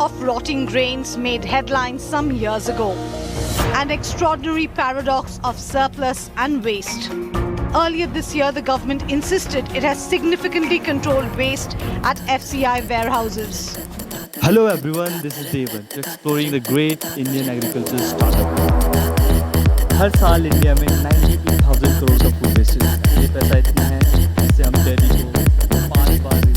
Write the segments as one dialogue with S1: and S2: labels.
S1: of rotting grains made headlines some years ago. An extraordinary paradox of surplus and waste. Earlier this year, the government insisted it has significantly controlled waste at FCI warehouses.
S2: Hello everyone, this is Devan, exploring the great Indian agriculture startup. हर साल India में 92,000 करोड़ का food wastage है। ये पैसा इतना है जिससे हम दिल्ली को 5 बार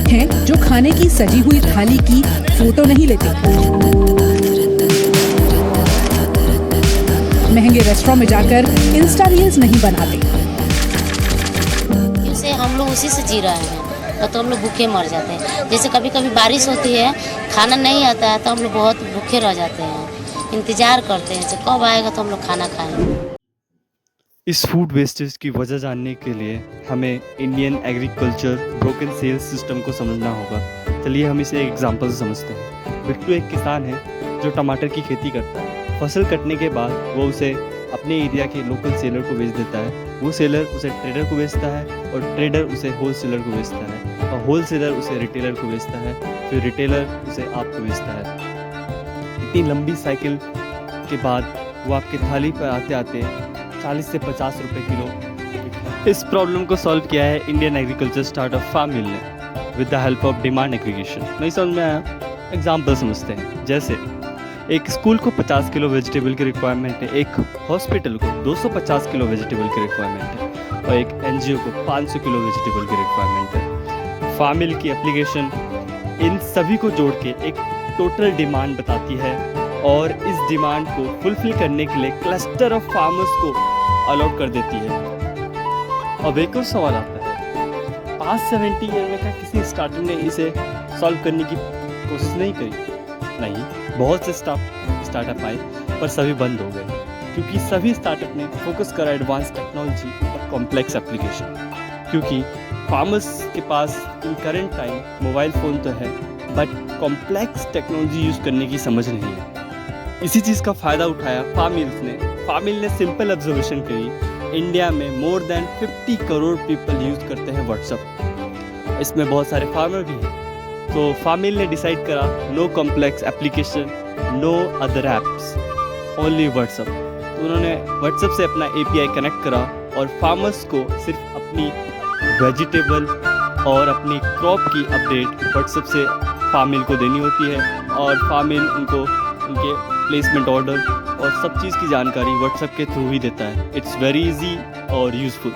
S3: हैं जो खाने की सजी हुई थाली की फोटो नहीं लेते, महंगे रेस्टोरेंट में जाकर इंस्टा रील्स नहीं बनाते।
S4: इससे हम लोग उसी से जी रहे हैं, तो हम लोग भूखे मर जाते हैं। जैसे कभी कभी बारिश होती है, खाना नहीं आता है तो हम लोग बहुत भूखे रह जाते हैं, इंतजार करते हैं कब आएगा तो हम लोग खाना खाएंगे।
S2: इस फूड वेस्टेज की वजह जानने के लिए हमें Indian agriculture broken sales system को समझना होगा। चलिए हम इसे एक एग्जांपल से समझते हैं। बिट्टू एक किसान है जो टमाटर की खेती करता है। फसल कटने के बाद वो उसे अपने एरिया के लोकल सेलर को बेच देता है। वो सेलर उसे ट्रेडर को बेचता है और ट्रेडर उसे होलसेलर को बेचता है और होलसेलर उसे रिटेलर को बेचता है, फिर रिटेलर उसे आपको बेचता है। इतनी लंबी साइकिल के बाद वो आपके थाली पर आते आते 40 से 50 रुपए किलो। इस प्रॉब्लम को सॉल्व किया है इंडियन एग्रीकल्चर स्टार्टअप फार्म मिल ने with the help of demand aggregation. नहीं समझ में आया? एग्जाम्पल समझते हैं। जैसे एक स्कूल को 50 किलो वेजिटेबल की रिक्वायरमेंट है, एक हॉस्पिटल को 250 किलो वेजिटेबल की रिक्वायरमेंट है और एक एनजीओ को 500 किलो वेजिटेबल की रिक्वायरमेंट है। फार्मिल की एप्लीकेशन इन सभी को जोड़ के एक टोटल डिमांड बताती है और इस डिमांड को फुलफिल करने के लिए क्लस्टर ऑफ फार्मर्स को अलॉट कर देती है। अब एक और सवाल आता है, पास्ट 70 ईयर में क्या किसी स्टार्टअप ने इसे सॉल्व करने की कोशिश नहीं करी? नहीं, बहुत से स्टार्टअप आए पर सभी बंद हो गए क्योंकि सभी स्टार्टअप ने फोकस करा एडवांस टेक्नोलॉजी और कॉम्प्लेक्स एप्लीकेशन। क्योंकि फार्मर्स के पास इन करंट टाइम मोबाइल फ़ोन तो है बट कॉम्प्लेक्स टेक्नोलॉजी यूज़ करने की समझ नहीं है। इसी चीज़ का फ़ायदा उठाया फार्मिल ने सिंपल ऑब्जर्वेशन करी, इंडिया में more than 50 crore people use करते हैं व्हाट्सअप। इसमें बहुत सारे फार्मर भी हैं, तो फार्मिल ने डिसाइड करा no complex application, no other apps, only WhatsApp. तो उन्होंने व्हाट्सअप से अपना API कनेक्ट करा और फार्मर्स को सिर्फ अपनी वेजिटेबल और अपनी क्रॉप की अपडेट व्हाट्सअप से फार्मिल को देनी होती है और फार्मिल उनको उनके प्लेसमेंट ऑर्डर और सब चीज़ की जानकारी व्हाट्सएप के थ्रू ही देता है। इट्स वेरी इजी और यूज़फुल।